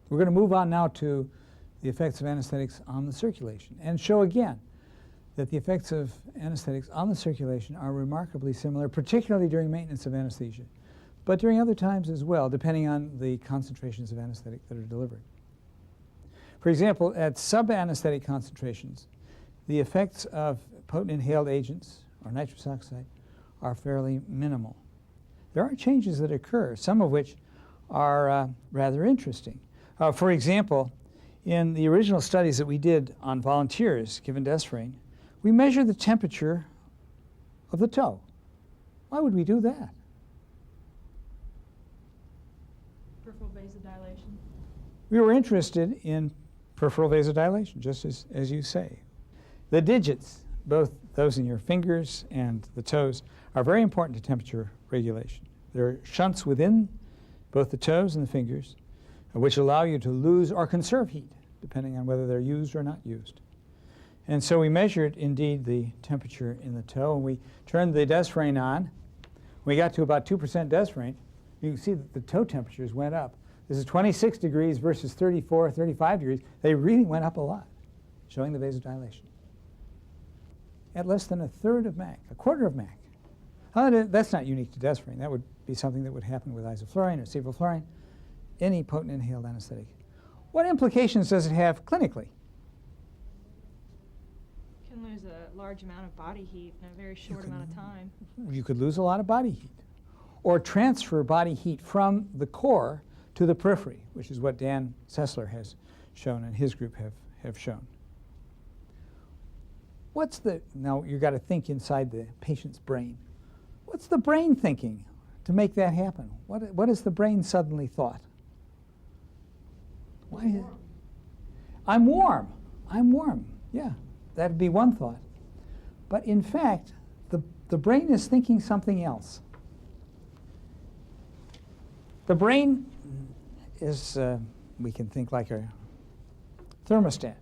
We're going to move on now to the effects of anesthetics on the circulation and show again that the effects of anesthetics on the circulation are remarkably similar, particularly during maintenance of anesthesia, but during other times as well, depending on the concentrations of anesthetic that are delivered. For example, at sub-anesthetic concentrations, the effects of potent inhaled agents or nitrous oxide are fairly minimal. There are changes that occur, some of which are rather interesting. For example, in the original studies that we did on volunteers given desferrine, we measured the temperature of the toe. Why would we do that? Peripheral vasodilation. We were interested in peripheral vasodilation, just as you say. The digits, both those in your fingers and the toes, are very important to temperature regulation. There are shunts within both the toes and the fingers, which allow you to lose or conserve heat, depending on whether they're used or not used. And so we measured, indeed, the temperature in the toe, and we turned the desferrine on. When we got to about 2% desferrine, you can see that the toe temperatures went up. This is 26 degrees versus 34, 35 degrees. They really went up a lot, showing the vasodilation. At less than a third of MAC, a quarter of MAC. That's not unique to desferrine. That would be something that would happen with isoflurane or sevoflurane, any potent inhaled anesthetic. What implications does it have clinically? You can lose a large amount of body heat in a very short amount of time. You could lose a lot of body heat, or transfer body heat from the core to the periphery, which is what Dan Sessler has shown and his group have shown. Now you've got to think inside the patient's brain. What's the brain thinking to make that happen? What has the brain suddenly thought? Why? I'm warm. I'm warm. Yeah, that'd be one thought. But in fact, the brain is thinking something else. The brain is, we can think like a thermostat,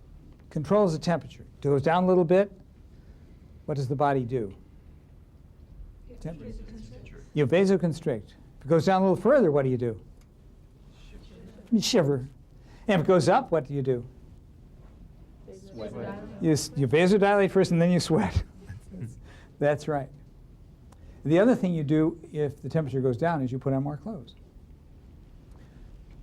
controls the temperature. It goes down a little bit. What does the body do? You vasoconstrict. If it goes down a little further, what do you do? You shiver. And if it goes up, what do? You vasodilate first and then you sweat. That's right. The other thing you do if the temperature goes down is you put on more clothes.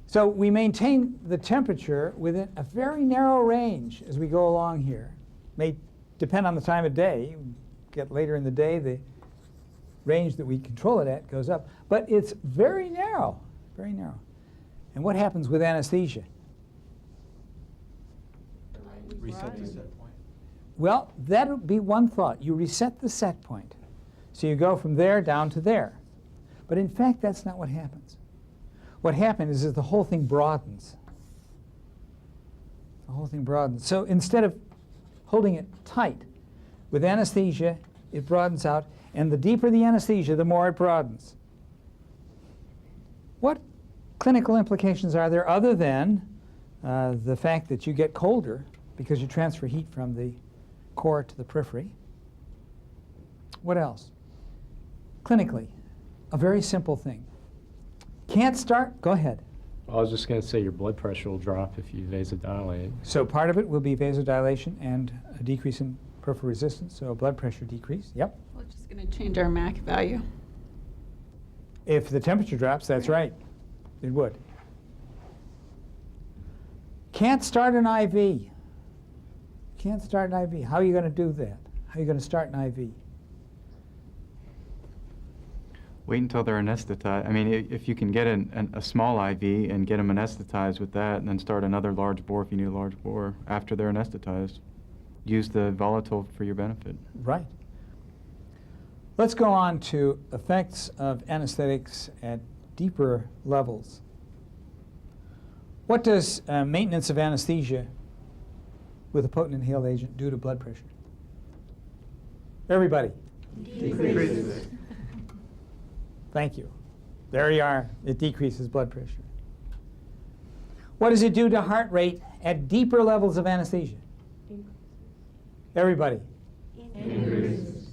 So we maintain the temperature within a very narrow range as we go along here. May depend on the time of day. You get later in the day, the range that we control it at goes up. But it's very narrow, very narrow. And what happens with anesthesia? Reset the set point. Well, that would be one thought. You reset the set point. So you go from there down to there. But in fact, that's not what happens. What happens is the whole thing broadens. The whole thing broadens. So instead of holding it tight, with anesthesia, it broadens out. And the deeper the anesthesia, the more it broadens. What clinical implications are there other than the fact that you get colder because you transfer heat from the core to the periphery? What else? Clinically, a very simple thing. Can't start? Go ahead. I was just going to say your blood pressure will drop if you vasodilate. So part of it will be vasodilation and a decrease in peripheral resistance, so a blood pressure decrease. Yep. Well, it's just going to change our MAC value. If the temperature drops, that's right. It would. Can't start an IV. Can't start an IV. How are you going to do that? How are you going to start an IV? Wait until they're anesthetized. I mean, if you can get a small IV and get them anesthetized with that, and then start another large bore if you need a large bore after they're anesthetized. Use the volatile for your benefit. Right. Let's go on to effects of anesthetics at deeper levels. What does maintenance of anesthesia with a potent inhaled agent do to blood pressure? Everybody. Decreases it. Thank you. There you are. It decreases blood pressure. What does it do to heart rate at deeper levels of anesthesia? Everybody. Increases.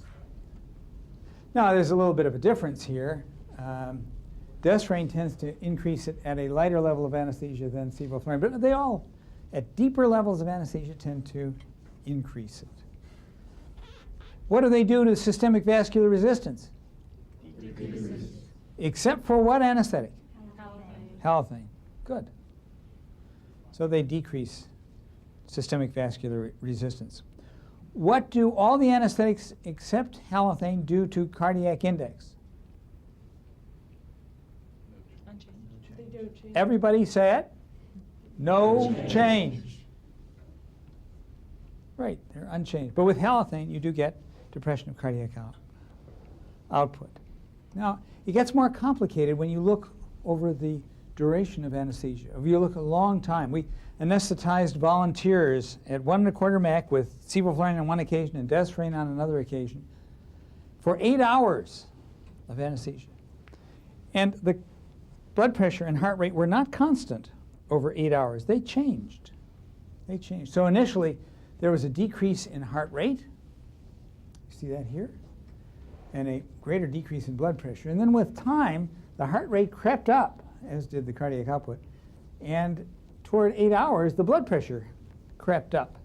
Now, there's a little bit of a difference here. Desflurane tends to increase it at a lighter level of anesthesia than sevoflurane, but they all, at deeper levels of anesthesia, tend to increase it. What do they do to systemic vascular resistance? Decreases. Except for what anesthetic? Halothane. Halothane. Good. So they decrease systemic vascular resistance. What do all the anesthetics except halothane do to cardiac index? Unchanged. They don't change. Everybody say it. No change. Right, they're unchanged. But with halothane, you do get depression of cardiac output. Now, it gets more complicated when you look over the duration of anesthesia. If you look a long time, we anesthetized volunteers at 1 1/4 Mac with sevoflurane on one occasion and desflurane on another occasion for 8 hours of anesthesia. And the blood pressure and heart rate were not constant over 8 hours. They changed. They changed. So initially, there was a decrease in heart rate. You see that here? And a greater decrease in blood pressure. And then with time, the heart rate crept up, as did the cardiac output. And toward 8 hours, the blood pressure crept up.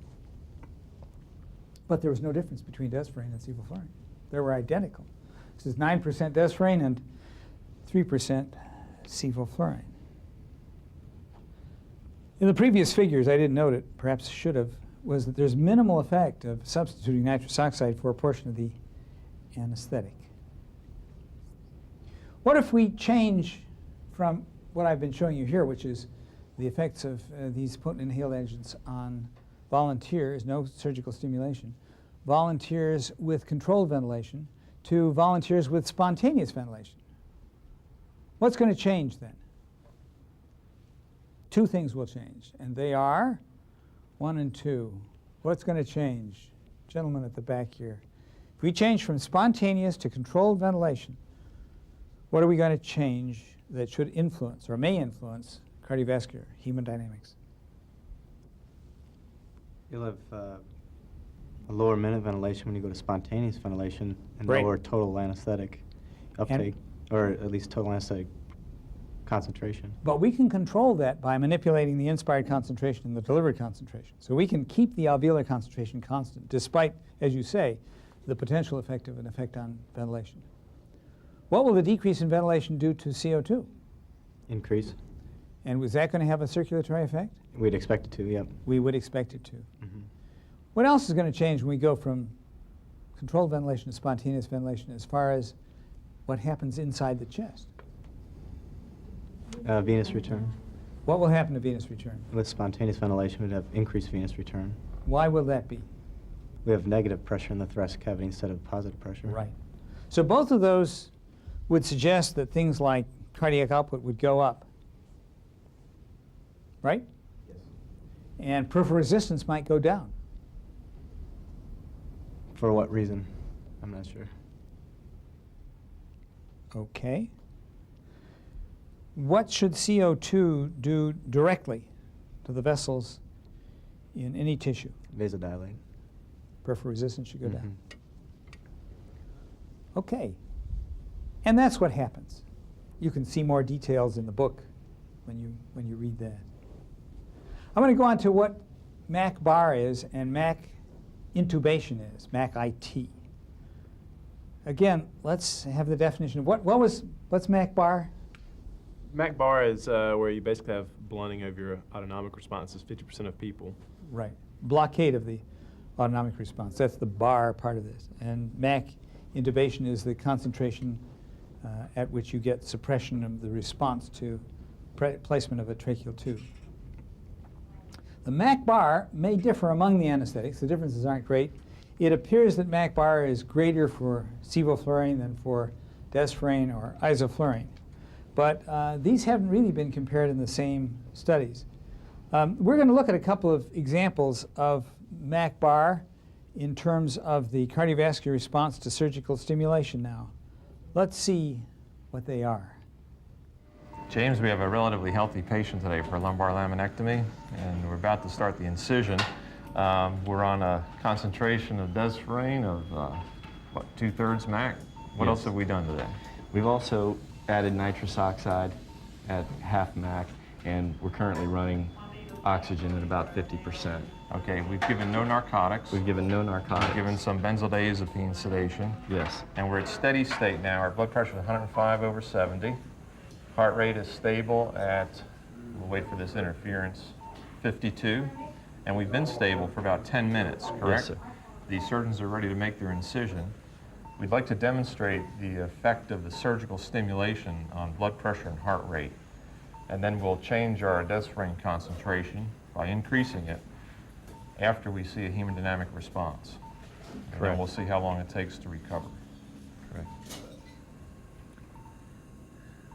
But there was no difference between desflurane and sevoflurane. They were identical. This is 9% desflurane and 3% sevoflurane. In the previous figures, I didn't note it, perhaps should have, was that there's minimal effect of substituting nitrous oxide for a portion of the anesthetic. What if we change from what I've been showing you here, which is the effects of these potent inhaled agents on volunteers, no surgical stimulation, volunteers with controlled ventilation, to volunteers with spontaneous ventilation? What's going to change then? Two things will change, and they are 1 and 2. What's going to change? Gentleman at the back here. If we change from spontaneous to controlled ventilation, what are we going to change that should influence or may influence cardiovascular hemodynamics? You'll have a lower minute ventilation when you go to spontaneous ventilation and Right. lower total anesthetic uptake, or at least total anesthetic concentration. But we can control that by manipulating the inspired concentration and the delivered concentration. So we can keep the alveolar concentration constant, despite, as you say, the potential effect of an effect on ventilation. What will the decrease in ventilation do to CO2? Increase. And was that going to have a circulatory effect? We'd expect it to, yep. We would expect it to. Mm-hmm. What else is going to change when we go from controlled ventilation to spontaneous ventilation as far as what happens inside the chest? Venous return. What will happen to venous return? With spontaneous ventilation, we'd have increased venous return. Why will that be? We have negative pressure in the thoracic cavity instead of positive pressure. Right. So both of those would suggest that things like cardiac output would go up. Right? Yes. And peripheral resistance might go down. For what reason? I'm not sure. Okay. What should CO2 do directly to the vessels in any tissue? Vasodilate. Peripheral resistance should go down. Mhm. Okay. And that's what happens. You can see more details in the book when you read that. I'm going to go on to what MAC bar is and MAC intubation is, MAC IT. Again, let's have the definition of what's MAC bar? MAC bar is where you basically have blunting of your autonomic responses, 50% of people. Right. Blockade of the autonomic response. That's the bar part of this. And MAC intubation is the concentration at which you get suppression of the response to placement of a tracheal tube. The MAC bar may differ among the anesthetics. The differences aren't great. It appears that MAC bar is greater for sevoflurane than for desflurane or isoflurane. But these haven't really been compared in the same studies. We're going to look at a couple of examples of MAC bar in terms of the cardiovascular response to surgical stimulation now. Let's see what they are. James, we have a relatively healthy patient today for lumbar laminectomy, and we're about to start the incision. We're on a concentration of desflurane of, 2/3 MAC. What Yes. else have we done today? We've also added nitrous oxide at half MAC, and we're currently running oxygen at about 50%. Okay, we've given no narcotics. We've given no narcotics. We've given some benzodiazepine sedation. Yes. And we're at steady state now. Our blood pressure is 105/70. Heart rate is stable at, we'll wait for this interference, 52. And we've been stable for about 10 minutes, correct? Yes, sir. The surgeons are ready to make their incision. We'd like to demonstrate the effect of the surgical stimulation on blood pressure and heart rate. And then we'll change our desferrin concentration by increasing it after we see a hemodynamic response. And then we'll see how long it takes to recover. Correct.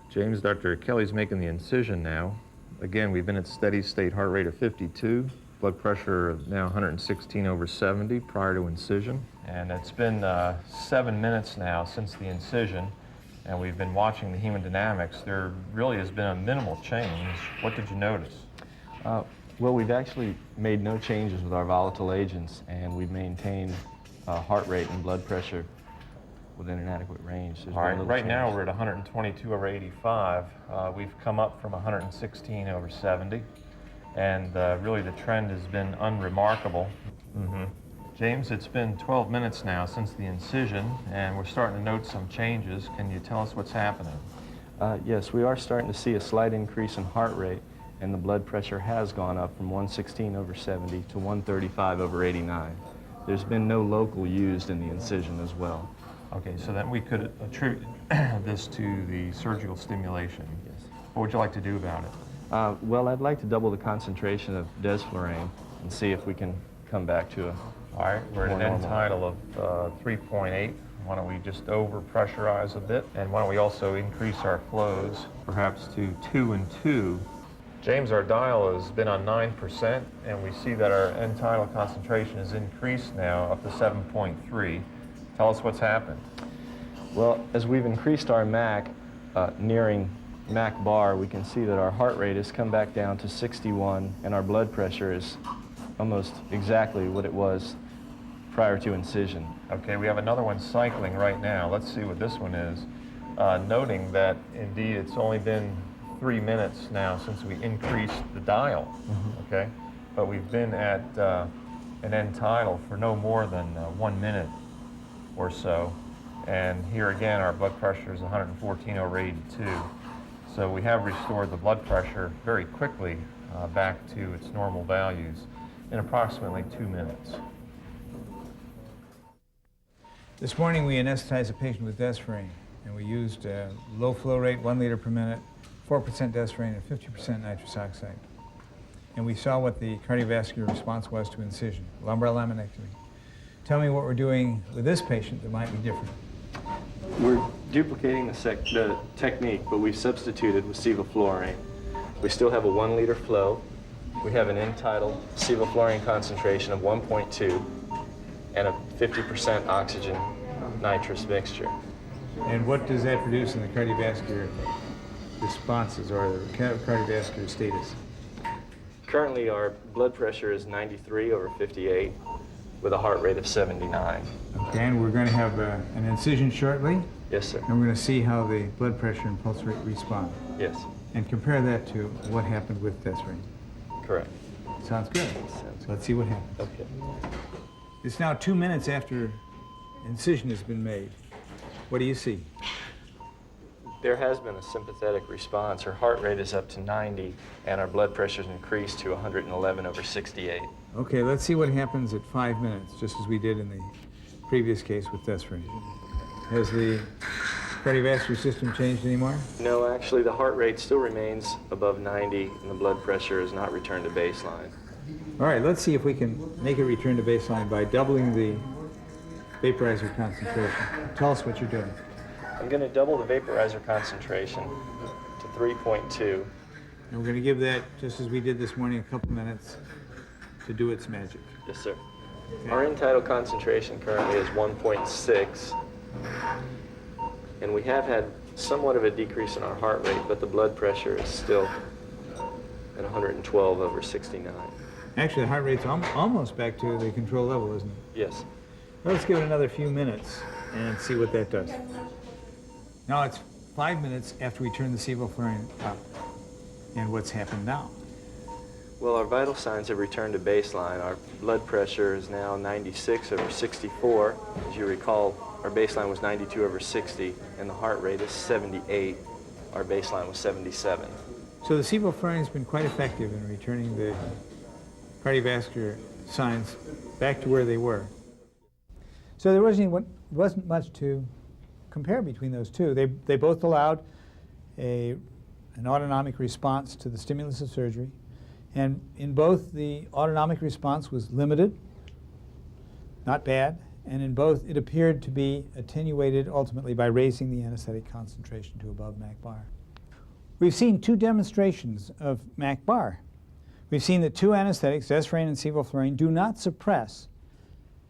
James, Dr. Kelly's making the incision now. Again, we've been at steady state heart rate of 52, blood pressure of now 116/70 prior to incision. And it's been 7 minutes now since the incision, and we've been watching the hemodynamics. There really has been a minimal change. What did you notice? Well, we've actually made no changes with our volatile agents, and we've maintained heart rate and blood pressure within an adequate range. There's All been right, little right now change. we're at 122/85. We've come up from 116/70, and really the trend has been unremarkable. James, it's been 12 minutes now since the incision, and we're starting to note some changes. Can you tell us what's happening? Yes, we are starting to see a slight increase in heart rate, and the blood pressure has gone up from 116/70 to 135/89. There's been no local used in the incision as well. Okay, so then we could attribute this to the surgical stimulation. Yes. What would you like to do about it? Well, I'd like to double the concentration of desflurane and see if we can come back to a All right, we're at an more end normal. tidal of 3.8. Why don't we just over-pressurize a bit? And why don't we also increase our flows, perhaps to 2 and 2. James, our dial has been on 9%, and we see that our end tidal concentration has increased now up to 7.3. Tell us what's happened. Well, as we've increased our MAC, nearing MAC bar, we can see that our heart rate has come back down to 61, and our blood pressure is almost exactly what it was prior to incision. Okay, we have another one cycling right now. Let's see what this one is. Noting that, indeed, it's only been 3 minutes now since we increased the dial, okay? But we've been at an end tidal for no more than 1 minute or so. And here again, our blood pressure is 114/82. So we have restored the blood pressure very quickly back to its normal values in approximately 2 minutes. This morning we anesthetized a patient with desferrin, and we used low flow rate, 1 liter per minute, 4% desferrin, and 50% nitrous oxide. And we saw what the cardiovascular response was to incision, lumbar laminectomy. Tell me what we're doing with this patient that might be different. We're duplicating the technique, but we've substituted with sevoflurane. We still have a 1 liter flow. We have an end tidal sevoflurane concentration of 1.2 and a 50% oxygen nitrous mixture. And what does that produce in the cardiovascular responses or the cardiovascular status? Currently, our blood pressure is 93/58 with a heart rate of 79. Okay, and we're going to have an incision shortly, Yes, sir. and we're going to see how the blood pressure and pulse rate respond, Yes, and compare that to what happened with desferrin. correct. Sounds good. Sounds Let's see what happens. Okay. It's now 2 minutes after incision has been made. What do you see? There has been a sympathetic response. Her heart rate is up to 90, and our blood pressure is increased to 111/68. Okay, let's see what happens at 5 minutes, just as we did in the previous case with desferrin. Has the cardiovascular system changed anymore? No, actually, the heart rate still remains above 90, and the blood pressure has not returned to baseline. All right, let's see if we can make it return to baseline by doubling the vaporizer concentration. Tell us what you're doing. I'm going to double the vaporizer concentration to 3.2. And we're going to give that, just as we did this morning, a couple minutes to do its magic. Yes, sir. Our end tidal concentration currently is 1.6, and we have had somewhat of a decrease in our heart rate, but the blood pressure is still at 112/69. Actually, the heart rate's almost back to the control level, isn't it? Yes. Well, let's give it another few minutes and see what that does. Now it's 5 minutes after we turn the sevoflurane up, and what's happened now? Well, our vital signs have returned to baseline. Our blood pressure is now 96/64. As you recall, our baseline was 92/60, and the heart rate is 78. Our baseline was 77. So the sevoflurane has been quite effective in returning the cardiovascular signs back to where they were. So there wasn't much to compare between those two. They both allowed an autonomic response to the stimulus of surgery. And in both, the autonomic response was limited, not bad, and in both, it appeared to be attenuated ultimately by raising the anesthetic concentration to above MAC bar. We've seen two demonstrations of MAC bar. We've seen that two anesthetics, desflurane and sevoflurane, do not suppress,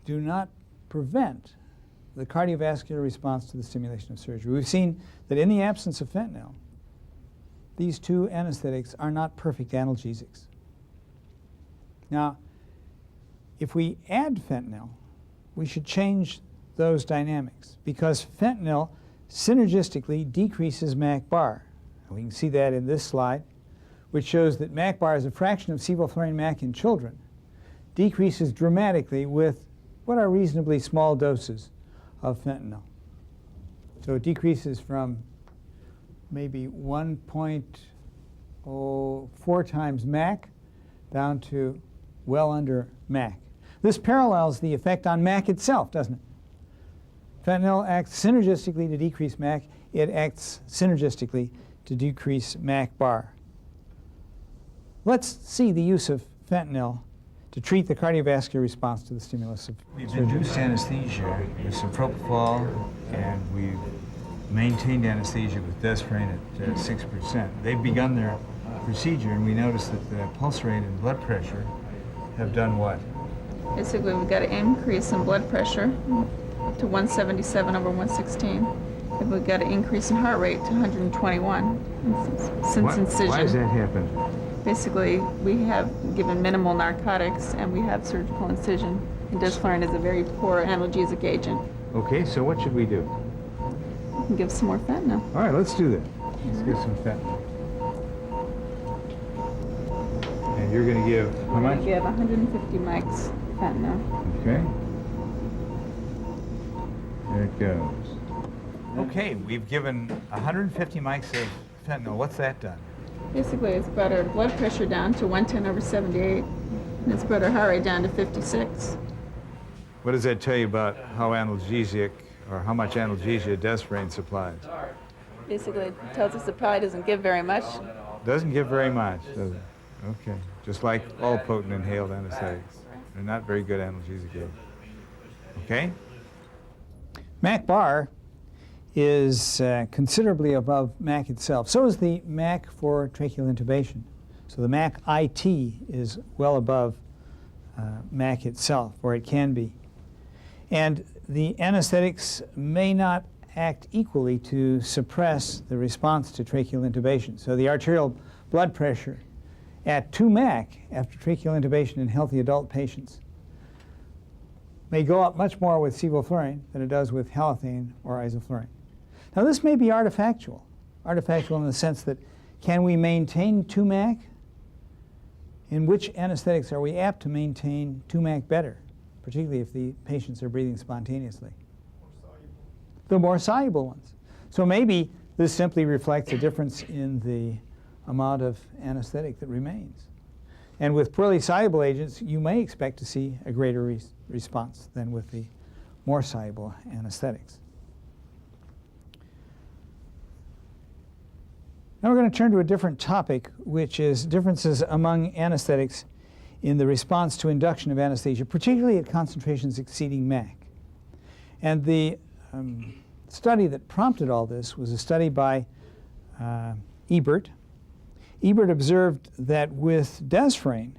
do not prevent the cardiovascular response to the stimulation of surgery. We've seen that in the absence of fentanyl, these two anesthetics are not perfect analgesics. Now, if we add fentanyl, we should change those dynamics because fentanyl synergistically decreases MAC bar. And we can see that in this slide, which shows that MAC bar as a fraction of sevoflurane MAC in children decreases dramatically with what are reasonably small doses of fentanyl. So it decreases from maybe 1.04 times MAC down to well under MAC. This parallels the effect on MAC itself, doesn't it? Fentanyl acts synergistically to decrease MAC. It acts synergistically to decrease MAC bar. Let's see the use of fentanyl to treat the cardiovascular response to the stimulus of surgery. We've induced anesthesia with some propofol, and we've maintained anesthesia with desflurane at 6%. They've begun their procedure, and we notice that the pulse rate and blood pressure have done what? Basically, we've got an increase in blood pressure up to 177/116. And we've got an increase in heart rate to 121 since incision. Why does that happen? Basically, we have given minimal narcotics and we have surgical incision. And desflurane is a very poor analgesic agent. Okay, so what should we do? We can give some more fentanyl. All right, let's do that. Let's give some fentanyl. And you're going to give how We're much? going to give 150 mics fentanyl. Okay. There it goes. Okay, we've given 150 mics of fentanyl. What's that done? Basically, it's brought our blood pressure down to 110/78, and it's brought our heart rate down to 56. What does that tell you about how analgesic or how much analgesia desflurane supplies? Basically, it tells us it probably doesn't give very much. Doesn't give very much, does it? Okay. Just like all potent inhaled anesthetics. They're not very good analgesic agents. Okay? MAC bar is considerably above MAC itself. So is the MAC for tracheal intubation. So the MAC IT is well above MAC itself, or it can be. And the anesthetics may not act equally to suppress the response to tracheal intubation. So the arterial blood pressure at 2 MAC after tracheal intubation in healthy adult patients may go up much more with sevoflurane than it does with halothane or isoflurane. Now this may be artifactual in the sense that can we maintain 2 MAC? In which anesthetics are we apt to maintain 2 MAC better, particularly if the patients are breathing spontaneously? The more soluble ones. So maybe this simply reflects a difference in the amount of anesthetic that remains. And with poorly soluble agents, you may expect to see a greater response than with the more soluble anesthetics. Now we're going to turn to a different topic, which is differences among anesthetics in the response to induction of anesthesia, particularly at concentrations exceeding MAC. And the study that prompted all this was a study by Ebert. Ebert observed that with desflurane,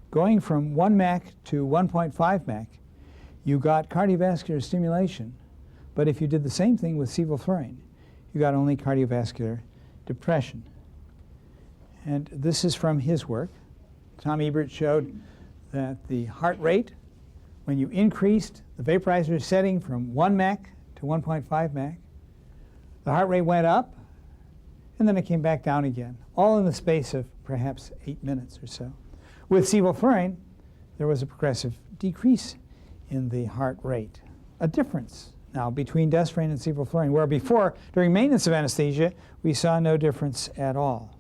going from 1 MAC to 1.5 MAC, you got cardiovascular stimulation. But if you did the same thing with sevoflurane, you got only cardiovascular depression. And this is from his work. Tom Ebert showed that the heart rate, when you increased the vaporizer setting from 1 MAC to 1.5 MAC, The heart rate went up, and then it came back down again, all in the space of perhaps 8 minutes or so. With sevoflurane, there was a progressive decrease in the heart rate, a difference now between desflurane and sevoflurane, where before, during maintenance of anesthesia, we saw no difference at all.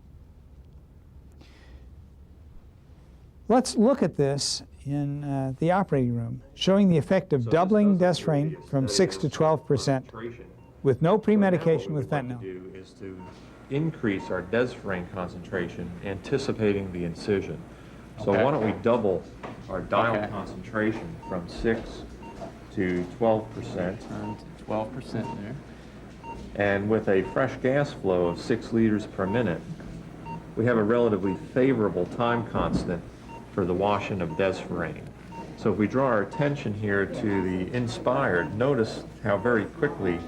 Let's look at this in the operating room, showing the effect of doubling desflurane from 6 to 12% with no pre-medication with fentanyl. What we do is to increase our desflurane concentration, anticipating the incision. So why don't we double our dial concentration from 6 to 12%. 12% there. And with a fresh gas flow of 6 liters per minute, we have a relatively favorable time constant for the washing of desflurane. So if we draw our attention here to the inspired, notice how very quickly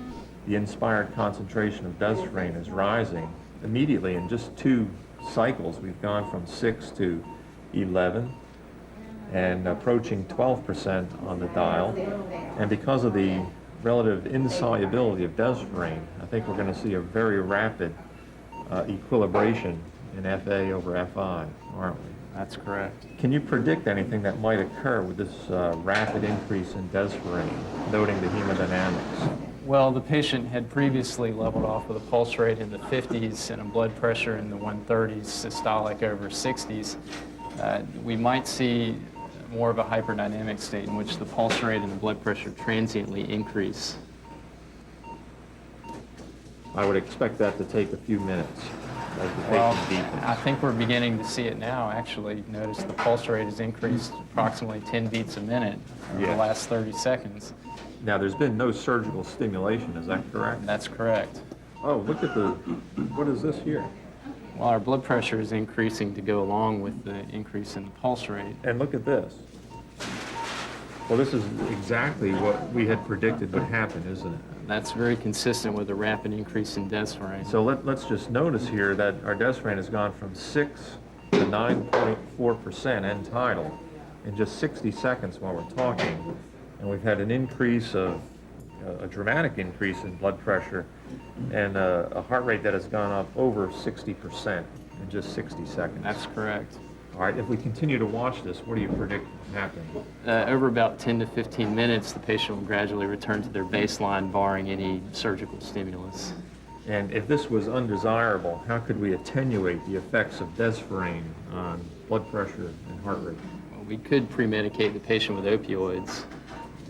the inspired concentration of desflurane is rising. Immediately, in just 2 cycles, we've gone from 6 to 11 and approaching 12% on the dial. And because of the relative insolubility of desflurane, I think we're going to see a very rapid equilibration in FA over FI, aren't we? That's correct. Can you predict anything that might occur with this rapid increase in desflurane, noting the hemodynamics? Well, the patient had previously leveled off with a pulse rate in the 50s and a blood pressure in the 130s, systolic over 60s. We might see more of a hyperdynamic state in which the pulse rate and the blood pressure transiently increase. I would expect that to take a few minutes as the Well, patient deepens. I think we're beginning to see it now, actually. Notice the pulse rate has increased approximately 10 beats a minute over the last 30 seconds. Now, there's been no surgical stimulation, is that correct? That's correct. Oh, look at the, what is this here? Well, our blood pressure is increasing to go along with the increase in the pulse rate. And look at this. Well, this is exactly what we had predicted would happen, isn't it? That's very consistent with a rapid increase in desflurane. So let's just notice here that our desflurane has gone from 6 to 9.4% end tidal in just 60 seconds while we're talking. And we've had an increase of, a dramatic increase in blood pressure and a heart rate that has gone up over 60% in just 60 seconds. That's correct. All right, if we continue to watch this, what do you predict happening? Over about 10 to 15 minutes, the patient will gradually return to their baseline, barring any surgical stimulus. And if this was undesirable, how could we attenuate the effects of desflurane on blood pressure and heart rate? Well, we could pre-medicate the patient with opioids,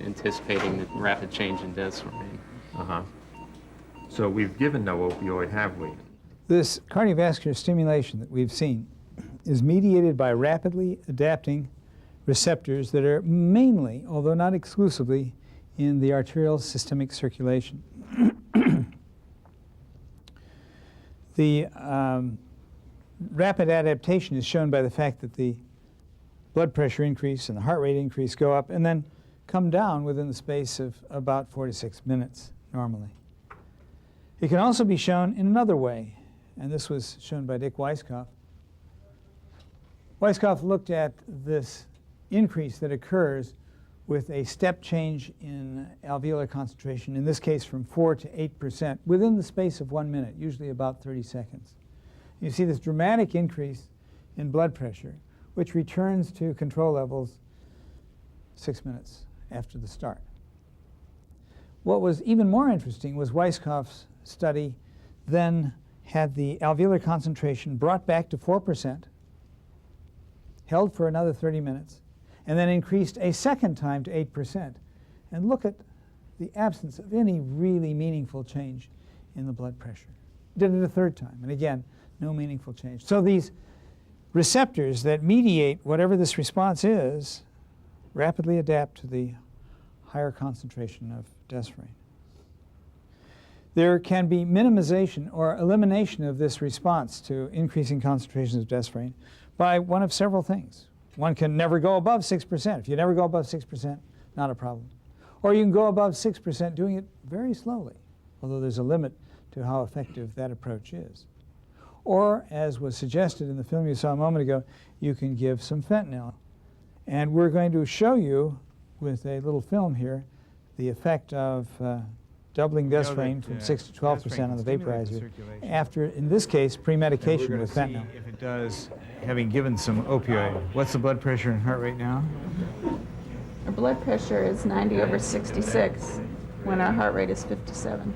anticipating the rapid change in desflurane. Uh-huh. So we've given no opioid, have we? This cardiovascular stimulation that we've seen is mediated by rapidly adapting receptors that are mainly, although not exclusively, in the arterial systemic circulation. The rapid adaptation is shown by the fact that the blood pressure increase and the heart rate increase go up and then come down within the space of about 4 to 6 minutes normally. It can also be shown in another way, and this was shown by Dick Weisskopf. Weisskopf looked at this increase that occurs with a step change in alveolar concentration, in this case from 4 to 8%, within the space of 1 minute, usually about 30 seconds. You see this dramatic increase in blood pressure, which returns to control levels 6 minutes after the start. What was even more interesting was Weisskopf's study then had the alveolar concentration brought back to 4%, held for another 30 minutes, and then increased a second time to 8%. And look at the absence of any really meaningful change in the blood pressure. Did it a third time, and again, no meaningful change. So these receptors that mediate whatever this response is rapidly adapt to the higher concentration of desflurane. There can be minimization or elimination of this response to increasing concentrations of desflurane by one of several things. One can never go above 6%. If you never go above 6%, not a problem. Or you can go above 6% doing it very slowly, although there's a limit to how effective that approach is. Or, as was suggested in the film you saw a moment ago, you can give some fentanyl. And we're going to show you with a little film here the effect of doubling desfrane from 6 to 12% on the vaporizer after, in this case, pre-medication with fentanyl. If it does, having given some opioid. What's the blood pressure and heart rate now? Our blood pressure is 90/66 when our heart rate is 57.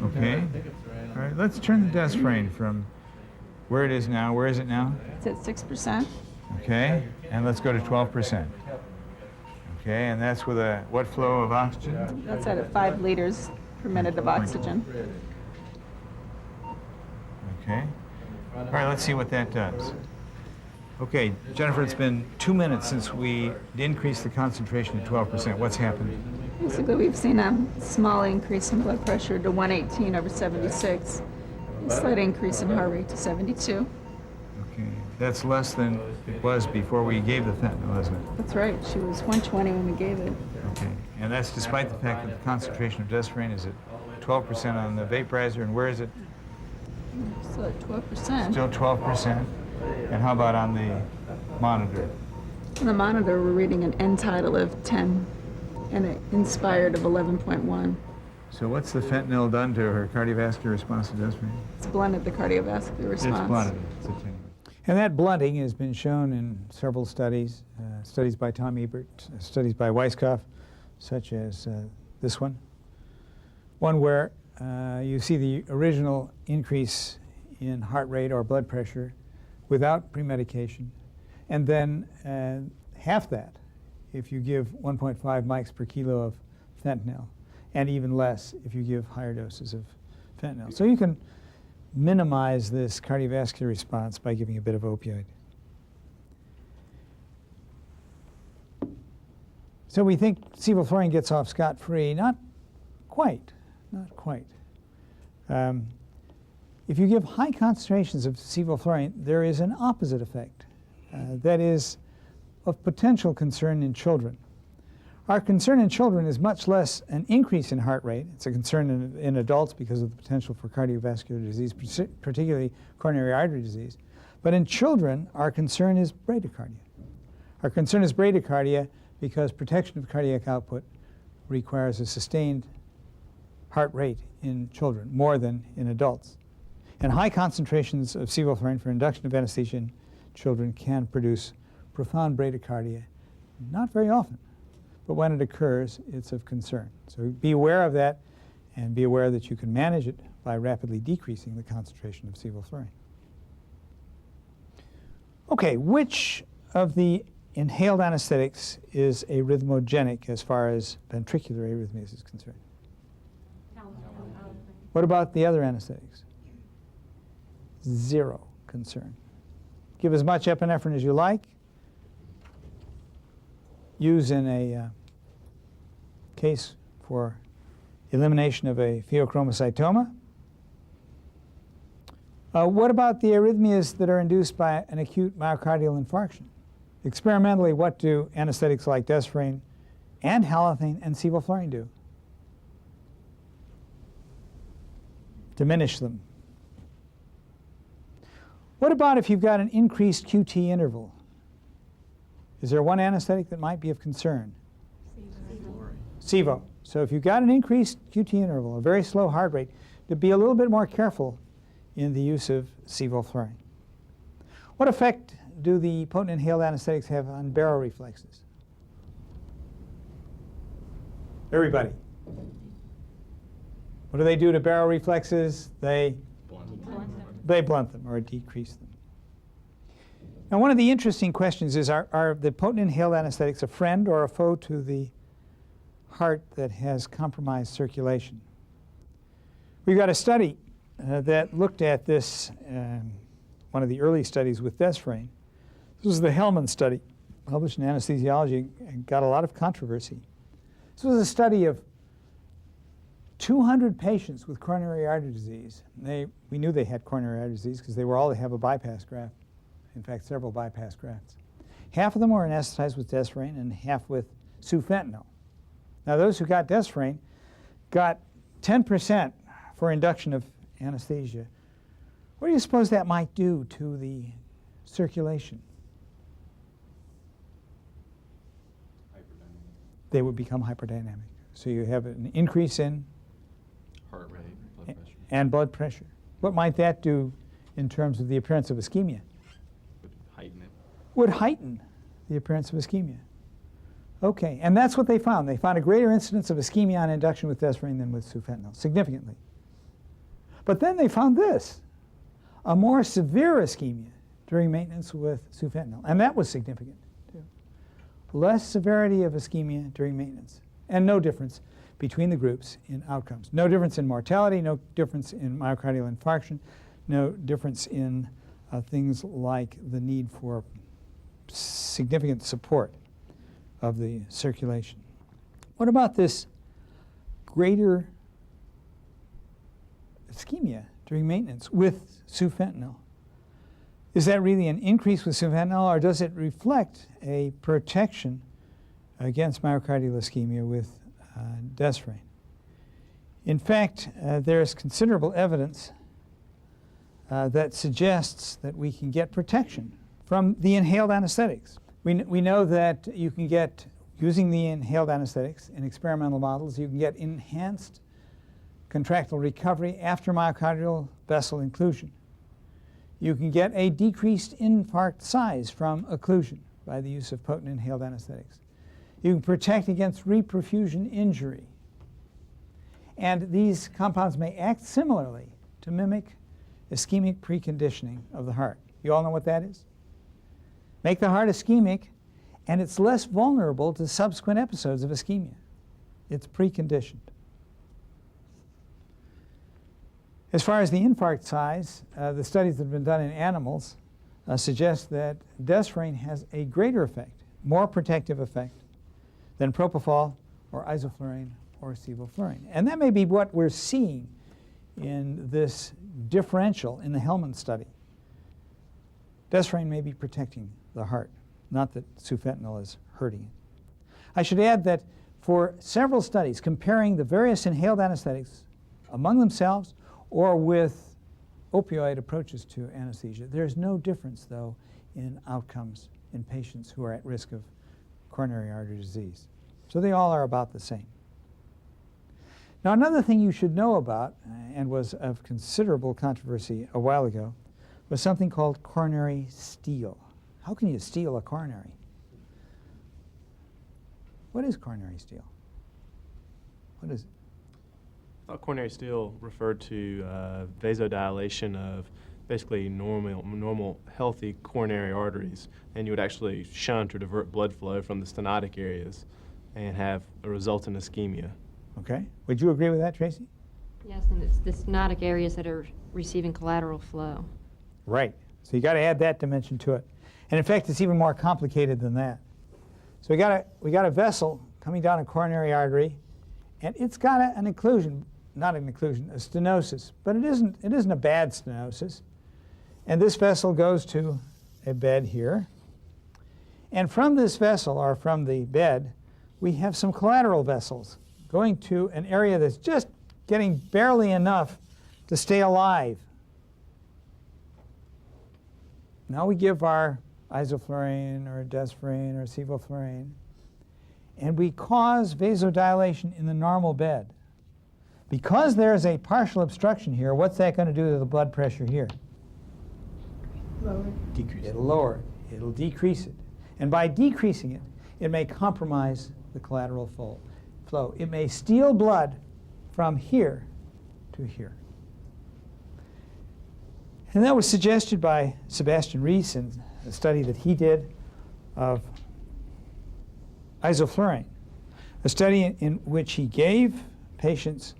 Okay. All right, let's turn the desfrane from where it is now. Where is it now? It's at 6%. Okay, and let's go to 12%. Okay, and that's with a what flow of oxygen? That's at 5 liters per minute of oxygen. Okay. All right, let's see what that does. Okay, Jennifer, it's been 2 minutes since we increased the concentration to 12%. What's happened? Basically, we've seen a small increase in blood pressure to 118/76, a slight increase in heart rate to 72. Okay, that's less than it was before we gave the fentanyl, isn't it? That's right. She was 120 when we gave it. Okay, and that's despite the fact that the concentration of desfrane is at 12% on the vaporizer, and where is it? Still at 12%. Still 12%. And how about on the monitor? On the monitor, we're reading an end tidal of 10 and an inspired of 11.1. So what's the fentanyl done to her cardiovascular response to desfrane? It's blunted the cardiovascular response. It's blunted. It's attenuated. And that blunting has been shown in several studies, studies by Tom Ebert, studies by Weisskopf, such as this one where you see the original increase in heart rate or blood pressure without premedication, and then half that if you give 1.5 mics per kilo of fentanyl, and even less if you give higher doses of fentanyl. So you can minimize this cardiovascular response by giving a bit of opioid. So we think sevoflurane gets off scot-free. Not quite, not quite. If you give high concentrations of sevoflurane, there is an opposite effect that is of potential concern in children. Our concern in children is much less an increase in heart rate. It's a concern in adults because of the potential for cardiovascular disease, particularly coronary artery disease. But in children, our concern is bradycardia. Our concern is bradycardia because protection of cardiac output requires a sustained heart rate in children, more than in adults. And high concentrations of sevoflurane for induction of anesthesia in children can produce profound bradycardia, not very often, but when it occurs, it's of concern. So be aware of that, and be aware that you can manage it by rapidly decreasing the concentration of sevoflurane. Okay, which of the inhaled anesthetics is arrhythmogenic as far as ventricular arrhythmias is concerned? What about the other anesthetics? Zero concern. Give as much epinephrine as you like. Use in a case for elimination of a pheochromocytoma. What about the arrhythmias that are induced by an acute myocardial infarction? Experimentally, what do anesthetics like desfrane and halothane and sevoflurane do? Diminish them. What about if you've got an increased QT interval? Is there one anesthetic that might be of concern? Sevo. So if you've got an increased QT interval, a very slow heart rate, to be a little bit more careful in the use of sevoflurane. What effect do the potent inhaled anesthetics have on baroreflexes? Everybody. What do they do to baroreflexes? They blunt them or decrease them. Now, one of the interesting questions is, are the potent inhaled anesthetics a friend or a foe to the heart that has compromised circulation? We've got a study that looked at this, one of the early studies with desfrane. This was the Hellman study, published in Anesthesiology, and got a lot of controversy. This was a study of 200 patients with coronary artery disease. We knew they had coronary artery disease because they were all to have a bypass graft. In fact, several bypass grafts. Half of them were anesthetized with desfrane and half with sufentanil. Now, those who got desfrane got 10% for induction of anesthesia. What do you suppose that might do to the circulation? They would become hyperdynamic. So you have an increase in and blood pressure. What might that do in terms of the appearance of ischemia? Heighten it. Would heighten the appearance of ischemia. Okay, and that's what they found. They found a greater incidence of ischemia on induction with desferrine than with sufentanil, significantly. But then they found this, a more severe ischemia during maintenance with sufentanil, and that was significant, too. Less severity of ischemia during maintenance, and no difference between the groups in outcomes. No difference in mortality, no difference in myocardial infarction, no difference in things like the need for significant support of the circulation. What about this greater ischemia during maintenance with sufentanil? Is that really an increase with sufentanil, or does it reflect a protection against myocardial ischemia with desferrine? In fact, there's considerable evidence that suggests that we can get protection from the inhaled anesthetics. We know that you can get, using the inhaled anesthetics in experimental models, you can get enhanced contractile recovery after myocardial vessel inclusion. You can get a decreased infarct size from occlusion by the use of potent inhaled anesthetics. You can protect against reperfusion injury. And these compounds may act similarly to mimic ischemic preconditioning of the heart. You all know what that is? Make the heart ischemic, and it's less vulnerable to subsequent episodes of ischemia. It's preconditioned. As far as the infarct size, the studies that have been done in animals suggest that desferrine has a greater effect, more protective effect, than propofol or isoflurane or sevoflurane. And that may be what we're seeing in this differential in the Hellman study. Desferrine may be protecting the heart, not that sufentanil is hurting it. I should add that for several studies comparing the various inhaled anesthetics among themselves or with opioid approaches to anesthesia, there's no difference, though, in outcomes in patients who are at risk of coronary artery disease. So they all are about the same. Now, another thing you should know about, and was of considerable controversy a while ago, was something called coronary steal. How can you steal a coronary? What is coronary steal? What is it? I thought coronary steal referred to vasodilation of basically normal healthy coronary arteries, and you would actually shunt or divert blood flow from the stenotic areas and have a resultant ischemia. Okay. Would you agree with that, Tracy? Yes, and it's the stenotic areas that are receiving collateral flow. Right. So you got to add that dimension to it. And in fact, it's even more complicated than that. So we got a vessel coming down a coronary artery, and it's got an occlusion, not an occlusion, a stenosis, but it isn't a bad stenosis. And this vessel goes to a bed here. And from this vessel, or from the bed, we have some collateral vessels going to an area that's just getting barely enough to stay alive. Now we give our isoflurane or desferrine or sevoflurane, and we cause vasodilation in the normal bed. Because there's a partial obstruction here, what's that going to do to the blood pressure here? Lower. Decrease. It'll lower it. It'll decrease it. And by decreasing it, it may compromise the collateral flow. It may steal blood from here to here. And that was suggested by Sebastian Rees in a study that he did of isoflurane, a study in which he gave patients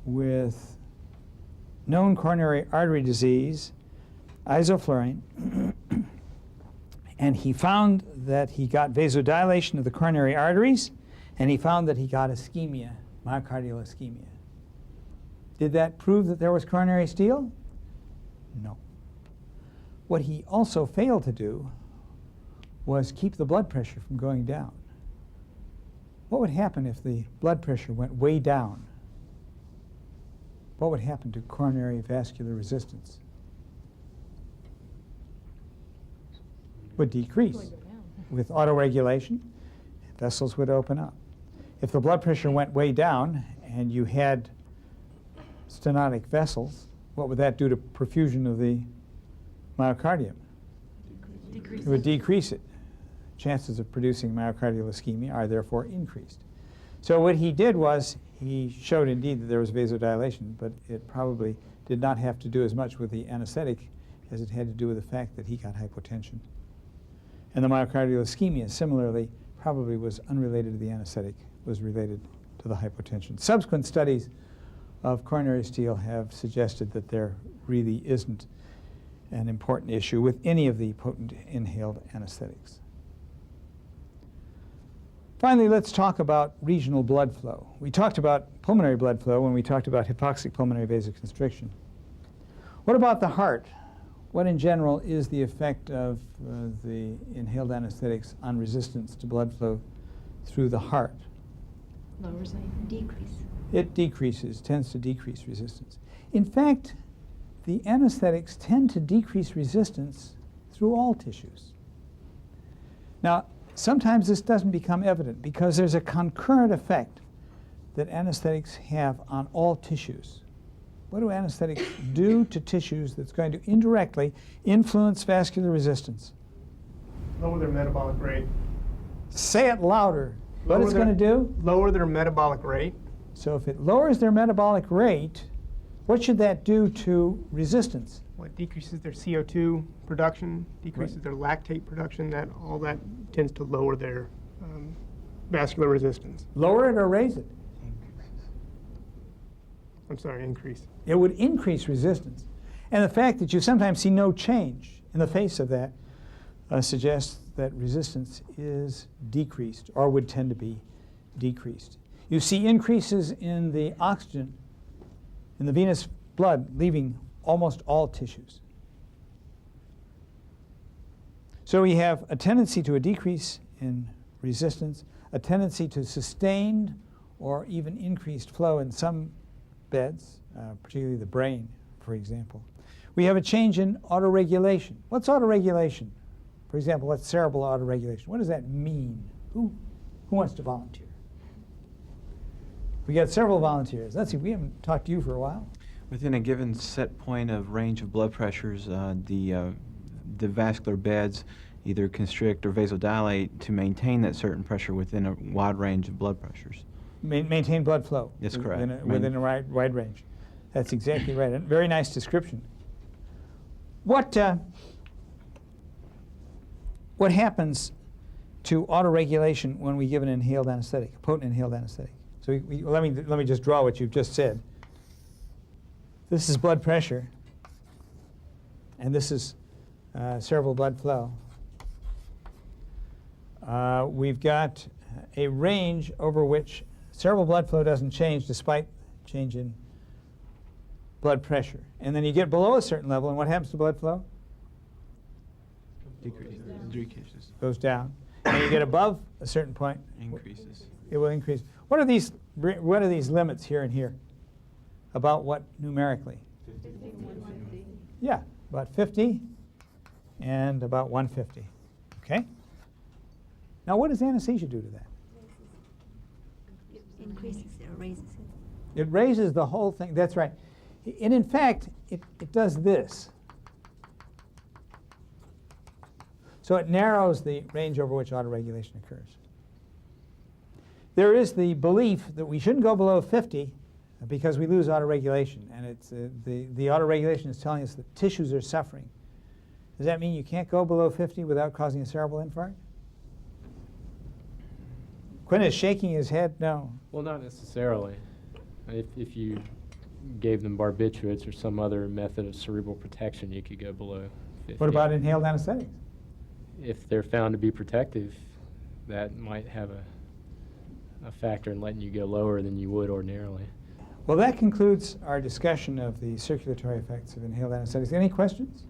with known coronary artery disease isoflurane, and he found that he got vasodilation of the coronary arteries, and he found that he got ischemia, myocardial ischemia. Did that prove that there was coronary steal? No. What he also failed to do was keep the blood pressure from going down. What would happen if the blood pressure went way down? What would happen to coronary vascular resistance? Would decrease. With autoregulation, vessels would open up. If the blood pressure went way down and you had stenotic vessels, what would that do to perfusion of the myocardium? It would decrease it. Chances of producing myocardial ischemia are therefore increased. So what he did was he showed indeed that there was vasodilation, but it probably did not have to do as much with the anesthetic as it had to do with the fact that he got hypotension. And the myocardial ischemia, similarly, probably was unrelated to the anesthetic, was related to the hypotension. Subsequent studies of coronary steal have suggested that there really isn't an important issue with any of the potent inhaled anesthetics. Finally, let's talk about regional blood flow. We talked about pulmonary blood flow when we talked about hypoxic pulmonary vasoconstriction. What about the heart? What in general is the effect of the inhaled anesthetics on resistance to blood flow through the heart? Lowers it, decrease. It decreases, tends to decrease resistance. In fact, the anesthetics tend to decrease resistance through all tissues. Now, sometimes this doesn't become evident because there's a concurrent effect that anesthetics have on all tissues. What do anesthetics do to tissues that's going to indirectly influence vascular resistance? Lower their metabolic rate. Say it louder. What it's going to do? Lower their metabolic rate. So if it lowers their metabolic rate, what should that do to resistance? Well, it decreases their CO2 production, decreases their lactate production. All that tends to lower their vascular resistance. Lower it or raise it? I'm sorry, increase. It would increase resistance. And the fact that you sometimes see no change in the face of that suggests that resistance is decreased or would tend to be decreased. You see increases in the oxygen in the venous blood leaving almost all tissues. So we have a tendency to a decrease in resistance, a tendency to sustained or even increased flow in some beds, particularly the brain, for example. We have a change in autoregulation. What's autoregulation? For example, what's cerebral autoregulation? What does that mean? Who wants to volunteer? We got several volunteers. Let's see, we haven't talked to you for a while. Within a given set point of range of blood pressures, the vascular beds either constrict or vasodilate to maintain that certain pressure within a wide range of blood pressures. Maintain blood flow. That's correct. Within a wide range. That's exactly right. A very nice description. What happens to autoregulation when we give an inhaled anesthetic, a potent inhaled anesthetic? So let me just draw what you've just said. This is blood pressure, and this is cerebral blood flow. We've got a range over which cerebral blood flow doesn't change despite change in blood pressure. And then you get below a certain level, and what happens to blood flow? Decreases. Goes down. And you get above a certain point. Increases. It will increase. What are these limits here and here? About what numerically? 50, 150. Yeah, about 50 and about 150. Okay? Now, what does anesthesia do to that? Increases it or raises it. It raises the whole thing. That's right. And in fact, it does this. So it narrows the range over which autoregulation occurs. There is the belief that we shouldn't go below 50 because we lose autoregulation. And it's the autoregulation is telling us that tissues are suffering. Does that mean you can't go below 50 without causing a cerebral infarct? Quinn is shaking his head no. Well, not necessarily. If you gave them barbiturates or some other method of cerebral protection, you could go below 50. What about inhaled anesthetics? If they're found to be protective, that might have a factor in letting you go lower than you would ordinarily. Well, that concludes our discussion of the circulatory effects of inhaled anesthetics. Any questions?